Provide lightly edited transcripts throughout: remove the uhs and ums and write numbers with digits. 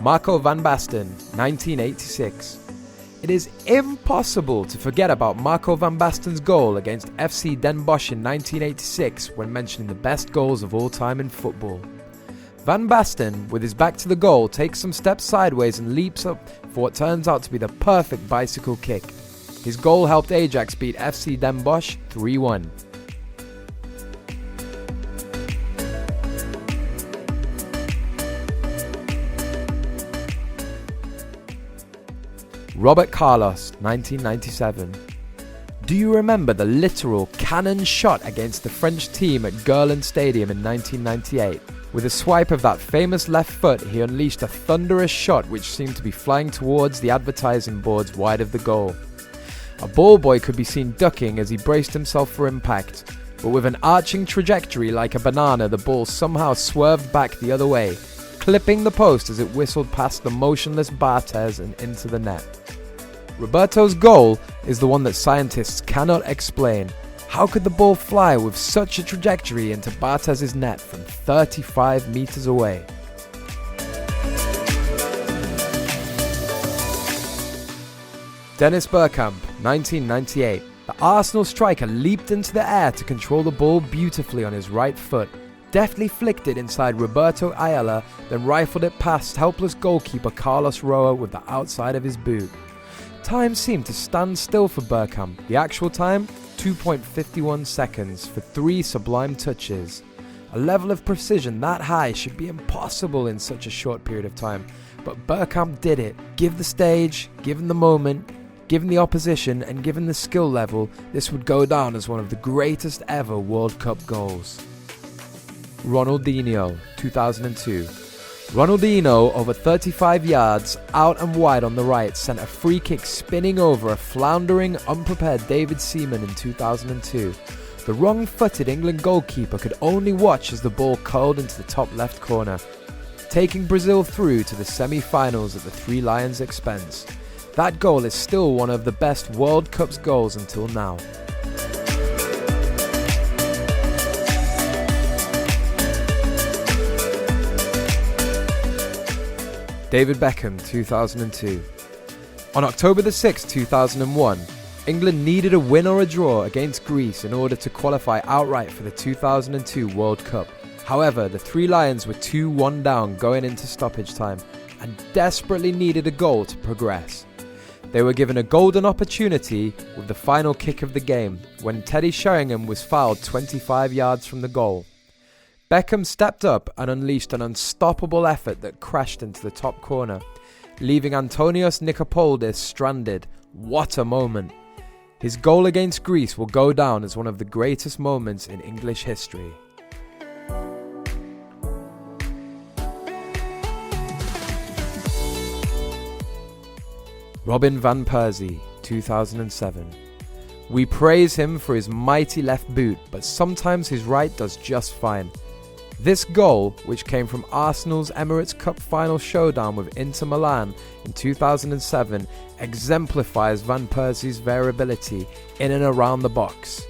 Marco van Basten, 1986. It is impossible to forget about Marco van Basten's goal against FC Den Bosch in 1986 when mentioning the best goals of all time in football. Van Basten, with his back to the goal, takes some steps sideways and leaps up for what turns out to be the perfect bicycle kick. His goal helped Ajax beat FC Den Bosch 3-1. Robert Carlos, 1997. Do you remember the literal cannon shot against the French team at Gerland Stadium in 1998? With a swipe of that famous left foot, he unleashed a thunderous shot which seemed to be flying towards the advertising boards wide of the goal. A ball boy could be seen ducking as he braced himself for impact, but with an arching trajectory like a banana, the ball somehow swerved back the other way, clipping the post as it whistled past the motionless Barthez and into the net. Roberto's goal is the one that scientists cannot explain. How could the ball fly with such a trajectory into Bartez's net from 35 meters away? Dennis Bergkamp, 1998. The Arsenal striker leaped into the air to control the ball beautifully on his right foot, deftly flicked it inside Roberto Ayala, then rifled it past helpless goalkeeper Carlos Roa with the outside of his boot. Time seemed to stand still for Bergkamp. The actual time? 2.51 seconds for 3 sublime touches. A level of precision that high should be impossible in such a short period of time, but Bergkamp did it. Give the stage, given the moment, given the opposition, and given the skill level, this would go down as one of the greatest ever World Cup goals. Ronaldinho, 2002. Ronaldinho, over 35 yards, out and wide on the right, sent a free kick spinning over a floundering, unprepared David Seaman in 2002. The wrong-footed England goalkeeper could only watch as the ball curled into the top left corner, taking Brazil through to the semi-finals at the Three Lions' expense. That goal is still one of the best World Cup's goals until now. David Beckham, 2002. On October 6, 2001, England needed a win or a draw against Greece in order to qualify outright for the 2002 World Cup. However, the Three Lions were 2-1 down going into stoppage time and desperately needed a goal to progress. They were given a golden opportunity with the final kick of the game when Teddy Sheringham was fouled 25 yards from the goal. Beckham stepped up and unleashed an unstoppable effort that crashed into the top corner, leaving Antonios Nicopoldis stranded. What a moment! His goal against Greece will go down as one of the greatest moments in English history. Robin van Persie, 2007. We praise him for his mighty left boot, but sometimes his right does just fine. This goal, which came from Arsenal's Emirates Cup final showdown with Inter Milan in 2007, exemplifies Van Persie's variability in and around the box.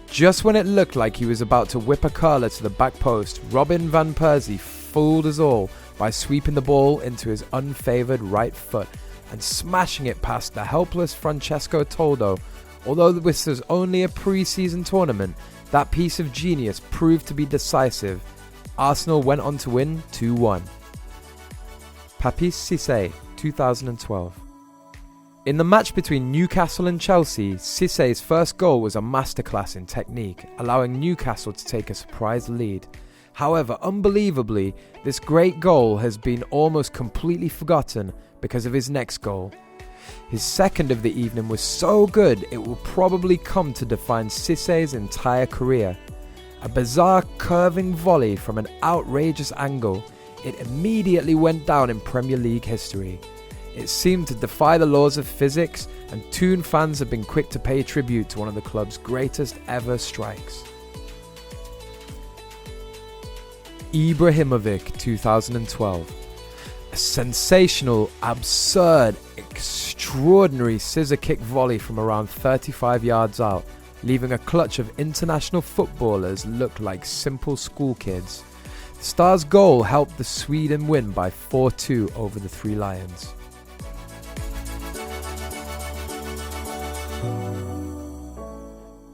Just when it looked like he was about to whip a curler to the back post, Robin van Persie fooled us all by sweeping the ball into his unfavoured right foot and smashing it past the helpless Francesco Toldo. Although this was only a pre-season tournament, that piece of genius proved to be decisive. Arsenal went on to win 2-1. Papis Cissé, 2012. In the match between Newcastle and Chelsea, Cissé's first goal was a masterclass in technique, allowing Newcastle to take a surprise lead. However, unbelievably, this great goal has been almost completely forgotten because of his next goal. His second of the evening was so good it will probably come to define Cissé's entire career. A bizarre curving volley from an outrageous angle, it immediately went down in Premier League history. It seemed to defy the laws of physics, and Toon fans have been quick to pay tribute to one of the club's greatest ever strikes. Ibrahimovic, 2012. A sensational, absurd, extraordinary scissor kick volley from around 35 yards out, leaving a clutch of international footballers look like simple school kids. Star's goal helped the Sweden win by 4-2 over the Three Lions.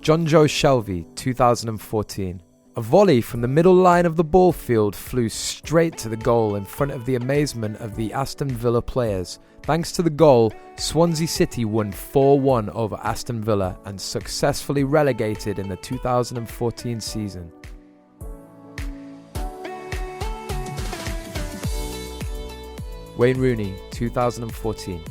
John Joe Shelvey, 2014. A volley from the middle line of the ball field flew straight to the goal in front of the amazement of the Aston Villa players. Thanks to the goal, Swansea City won 4-1 over Aston Villa and successfully relegated in the 2014 season. Wayne Rooney, 2014.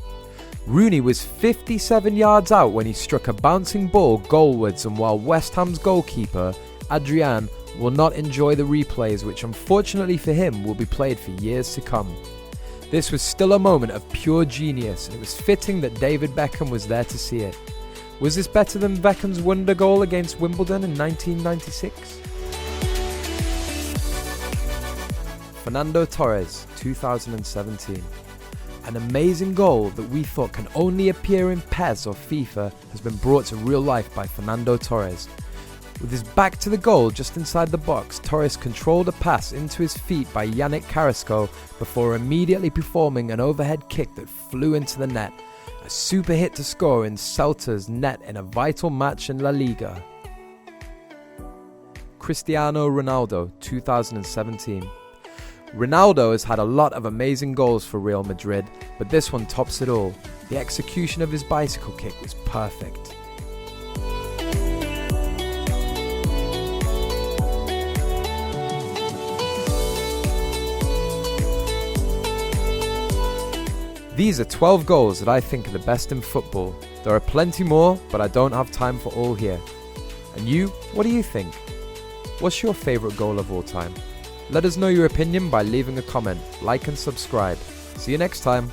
Rooney was 57 yards out when he struck a bouncing ball goalwards, and while West Ham's goalkeeper, Adrian, will not enjoy the replays, which unfortunately for him will be played for years to come. This was still a moment of pure genius, and it was fitting that David Beckham was there to see it. Was this better than Beckham's wonder goal against Wimbledon in 1996? Fernando Torres, 2017. An amazing goal that we thought can only appear in PES or FIFA has been brought to real life by Fernando Torres. With his back to the goal just inside the box, Torres controlled a pass into his feet by Yannick Carrasco before immediately performing an overhead kick that flew into the net. A super hit to score in Celta's net in a vital match in La Liga. Cristiano Ronaldo, 2017. Ronaldo has had a lot of amazing goals for Real Madrid, but this one tops it all. The execution of his bicycle kick was perfect. These are 12 goals that I think are the best in football. There are plenty more, but I don't have time for all here. And you, what do you think? What's your favourite goal of all time? Let us know your opinion by leaving a comment, like and subscribe. See you next time.